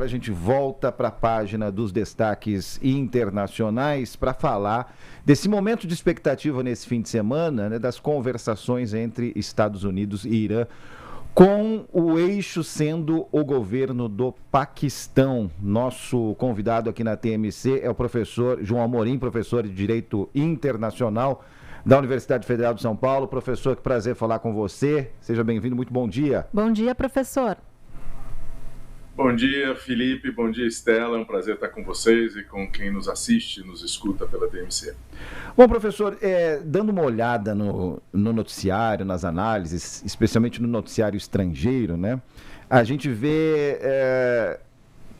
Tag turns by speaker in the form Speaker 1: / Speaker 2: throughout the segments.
Speaker 1: A gente volta para a página dos destaques internacionais para falar desse momento de expectativa nesse fim de semana, né, das conversações entre Estados Unidos e Irã, com o eixo sendo o governo do Paquistão. Nosso convidado aqui na TMC é o professor João Amorim, professor de Direito Internacional da Universidade Federal de São Paulo. Professor, que prazer falar com você. Seja bem-vindo, muito bom dia.
Speaker 2: Bom dia, professor.
Speaker 3: Bom dia, Felipe. Bom dia, Estela. É um prazer estar com vocês e com quem nos assiste, nos escuta pela TMC.
Speaker 1: Bom, professor, dando uma olhada no noticiário, nas análises, especialmente no noticiário estrangeiro, né, a gente vê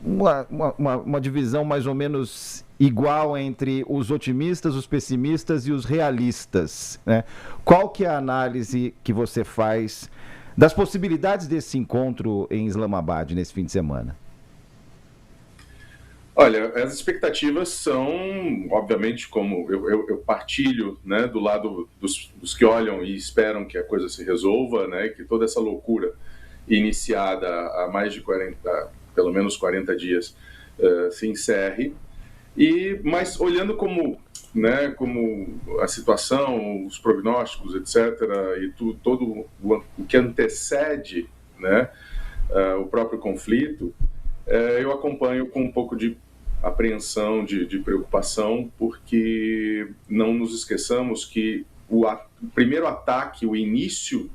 Speaker 1: uma divisão mais ou menos igual entre os otimistas, os pessimistas e os realistas, né? Qual que é a análise que você faz das possibilidades desse encontro em Islamabad nesse fim de semana?
Speaker 3: Olha, as expectativas são, obviamente, como eu partilho, né, do lado dos que olham e esperam que a coisa se resolva, né, que toda essa loucura iniciada há mais de pelo menos 40 dias, se encerre. Mas olhando como a situação, os prognósticos, etc., e todo o que antecede, né, o próprio conflito, eu acompanho com um pouco de apreensão, de preocupação, porque não nos esqueçamos que o primeiro ataque, o início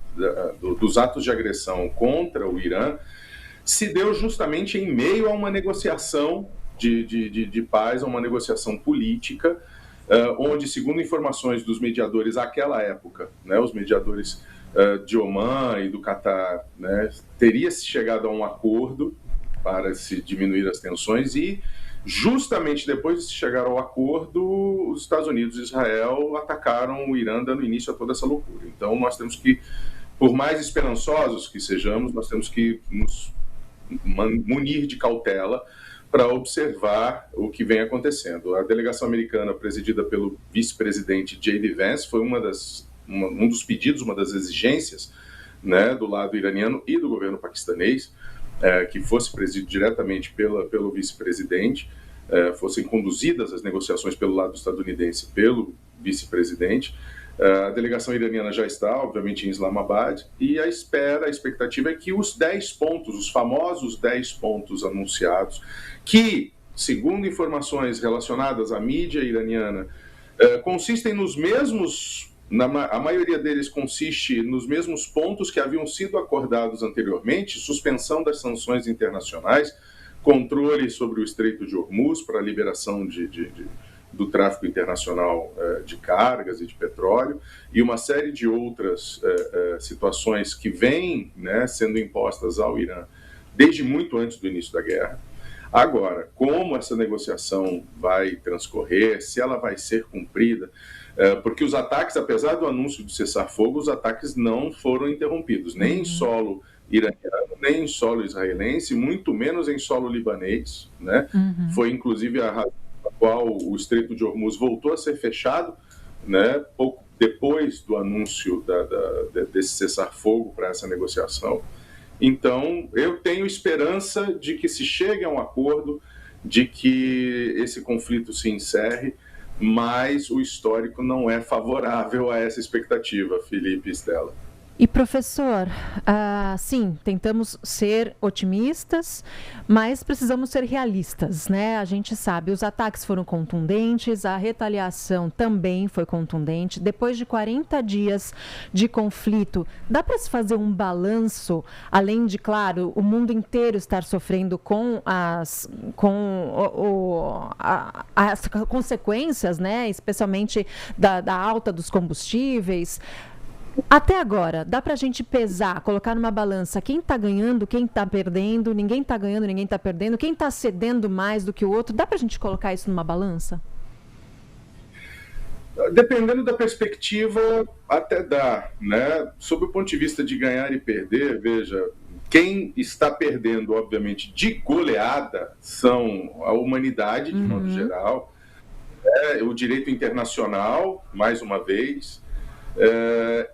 Speaker 3: dos atos de agressão contra o Irã, se deu justamente em meio a uma negociação de paz, a uma negociação política, onde, segundo informações dos mediadores àquela época, né, os mediadores de Omã e do Catar, né, teria-se chegado a um acordo para se diminuir as tensões e, justamente depois de se chegar ao acordo, os Estados Unidos e Israel atacaram o Irã, dando início a toda essa loucura. Então, nós temos que, por mais esperançosos que sejamos, nós temos que nos munir de cautela para observar o que vem acontecendo. A delegação americana, presidida pelo vice-presidente J.D. Vance, foi um dos pedidos, uma das exigências, né, do lado iraniano e do governo paquistanês, que fosse presidido diretamente pelo vice-presidente, fossem conduzidas as negociações pelo lado estadunidense pelo vice-presidente. A delegação iraniana já está, obviamente, em Islamabad, e a expectativa é que os 10 pontos, os famosos 10 pontos anunciados, que, segundo informações relacionadas à mídia iraniana, consistem nos mesmos, a maioria deles consiste nos mesmos pontos que haviam sido acordados anteriormente: suspensão das sanções internacionais, controle sobre o Estreito de Hormuz para a liberação do tráfico internacional de cargas e de petróleo, e uma série de outras situações que vêm, né, sendo impostas ao Irã desde muito antes do início da guerra. Agora, como essa negociação vai transcorrer, se ela vai ser cumprida, porque os ataques, apesar do anúncio de cessar-fogo, os ataques não foram interrompidos, nem em solo iraniano, nem em solo israelense, muito menos em solo libanês, né? Foi, inclusive, a razão pela qual o Estreito de Hormuz voltou a ser fechado, né, pouco depois do anúncio desse cessar-fogo para essa negociação. Então, eu tenho esperança de que se chegue a um acordo, de que esse conflito se encerre, mas o histórico não é favorável a essa expectativa, Felipe e Estela.
Speaker 2: E, professor, sim, tentamos ser otimistas, mas precisamos ser realistas, né? A gente sabe, os ataques foram contundentes, a retaliação também foi contundente. Depois de 40 dias de conflito, dá para se fazer um balanço, além de, claro, o mundo inteiro estar sofrendo com as consequências, né? Especialmente da alta dos combustíveis. Até agora, dá para a gente pesar, colocar numa balança quem está ganhando, quem está perdendo, ninguém está ganhando, ninguém está perdendo, quem está cedendo mais do que o outro? Dá para a gente colocar isso numa balança?
Speaker 3: Dependendo da perspectiva, até dá, né? Sob o ponto de vista de ganhar e perder, veja, quem está perdendo, obviamente, de goleada são a humanidade, de modo geral, o direito internacional, mais uma vez,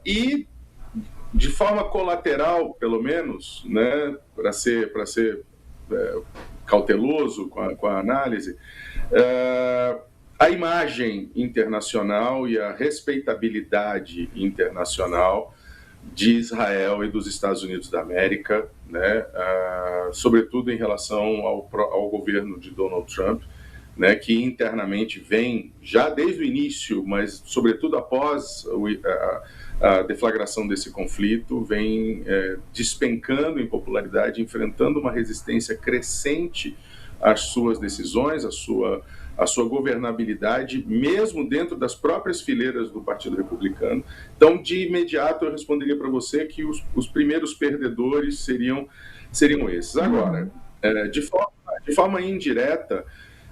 Speaker 3: e de forma colateral, pelo menos, né, para ser cauteloso com a análise, a imagem internacional e a respeitabilidade internacional de Israel e dos Estados Unidos da América, né, sobretudo em relação ao governo de Donald Trump, né, que internamente vem, já desde o início, mas sobretudo após a deflagração desse conflito, vem despencando em popularidade, enfrentando uma resistência crescente às suas decisões, à sua governabilidade, mesmo dentro das próprias fileiras do Partido Republicano. Então, de imediato, eu responderia para você que os primeiros perdedores seriam esses. Agora, de forma indireta,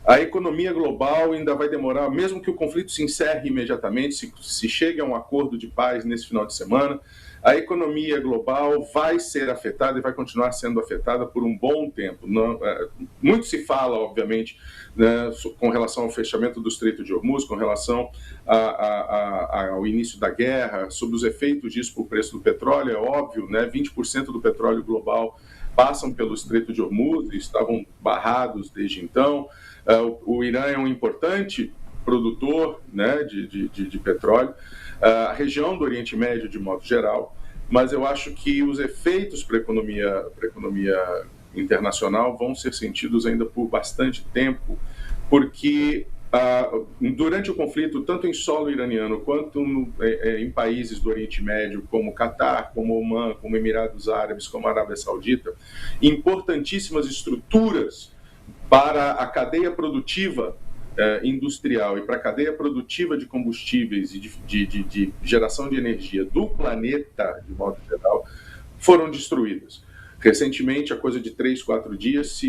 Speaker 3: a economia global ainda vai demorar, mesmo que o conflito se encerre imediatamente, se chegue a um acordo de paz nesse final de semana, a economia global vai ser afetada e vai continuar sendo afetada por um bom tempo. Muito se fala, obviamente, né, com relação ao fechamento do Estreito de Hormuz, com relação ao início da guerra, sobre os efeitos disso para o preço do petróleo. É óbvio, né, 20% do petróleo global passam pelo Estreito de Hormuz e estavam barrados desde então. O Irã é um importante produtor, né, de petróleo, a região do Oriente Médio de modo geral, mas eu acho que os efeitos para a economia internacional vão ser sentidos ainda por bastante tempo, porque durante o conflito, tanto em solo iraniano quanto em países do Oriente Médio, como Catar, como Omã, como Emirados Árabes, como Arábia Saudita, importantíssimas estruturas para a cadeia produtiva industrial e para a cadeia produtiva de combustíveis e de geração de energia do planeta, de modo geral, foram destruídas. Recentemente, a coisa de 3, 4 dias,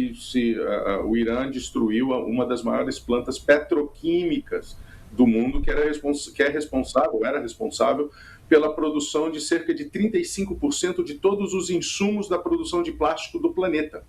Speaker 3: o Irã destruiu uma das maiores plantas petroquímicas do mundo, era responsável pela produção de cerca de 35% de todos os insumos da produção de plástico do planeta.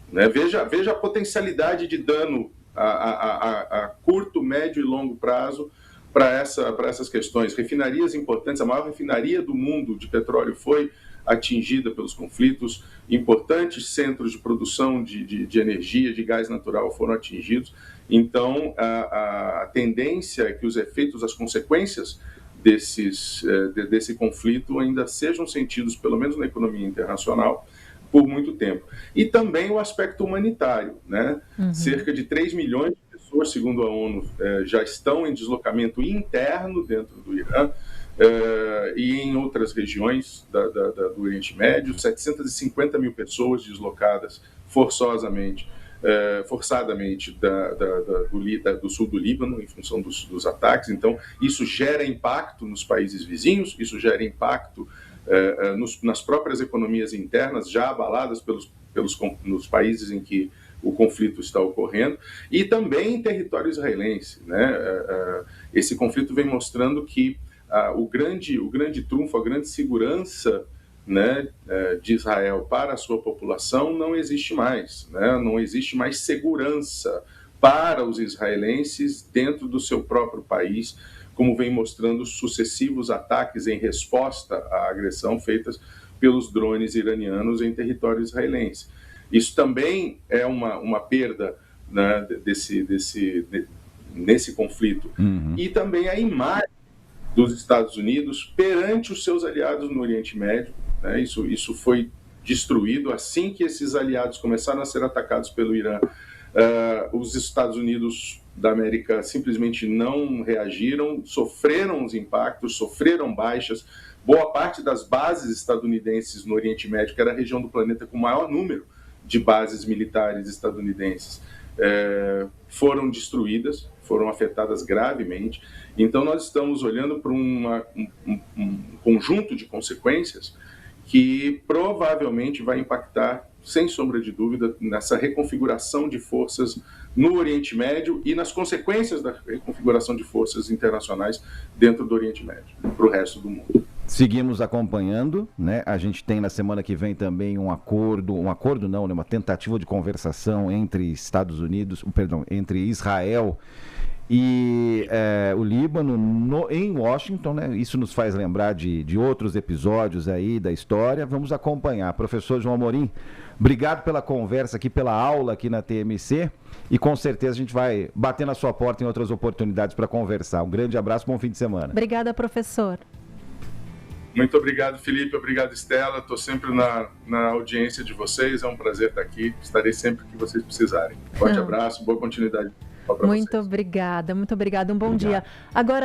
Speaker 3: Né? Veja a potencialidade de dano a curto, médio e longo prazo para essas questões. Refinarias importantes, a maior refinaria do mundo de petróleo foi atingida pelos conflitos, importantes centros de produção de energia, de gás natural foram atingidos. Então, a tendência é que os efeitos, as consequências desse conflito ainda sejam sentidos, pelo menos na economia internacional, por muito tempo. E também o aspecto humanitário, né? Cerca de 3 milhões de pessoas, segundo a ONU, já estão em deslocamento interno dentro do Irã e em outras regiões do Oriente Médio, 750 mil pessoas deslocadas forçadamente do sul do Líbano, em função dos ataques. Então, isso gera impacto nos países vizinhos, isso gera impacto nas próprias economias internas, já abaladas nos países em que o conflito está ocorrendo, e também em território israelense. Né? Esse conflito vem mostrando que o grande trunfo, a grande segurança, né, de Israel para a sua população não existe mais. Né? Não existe mais segurança para os israelenses dentro do seu próprio país, como vem mostrando sucessivos ataques em resposta à agressão feitas pelos drones iranianos em território israelense. Isso também é uma perda, né, nesse conflito. E também a imagem dos Estados Unidos perante os seus aliados no Oriente Médio. Né? Isso foi destruído assim que esses aliados começaram a ser atacados pelo Irã. Os Estados Unidos da América simplesmente não reagiram, sofreram os impactos, sofreram baixas. Boa parte das bases estadunidenses no Oriente Médio, que era a região do planeta com o maior número de bases militares estadunidenses, foram destruídas, foram afetadas gravemente. Então, nós estamos olhando para um conjunto de consequências que provavelmente vai impactar, sem sombra de dúvida, nessa reconfiguração de forças no Oriente Médio e nas consequências da reconfiguração de forças internacionais dentro do Oriente Médio, para o resto do mundo.
Speaker 1: Seguimos acompanhando, né? A gente tem na semana que vem também uma tentativa de conversação entre entre Israel e o Líbano em Washington, né? Isso nos faz lembrar de outros episódios aí da história. Vamos acompanhar. Professor João Amorim, obrigado pela conversa aqui, pela aula aqui na TMC, e com certeza a gente vai bater na sua porta em outras oportunidades para conversar. Um grande abraço, bom fim de semana.
Speaker 2: Obrigada, professor.
Speaker 3: Muito obrigado, Felipe. Obrigado, Estela. Estou sempre na audiência de vocês. É um prazer estar aqui. Estarei sempre que vocês precisarem. Forte abraço, boa continuidade.
Speaker 2: Muito obrigada, muito obrigada. Um bom dia. Agora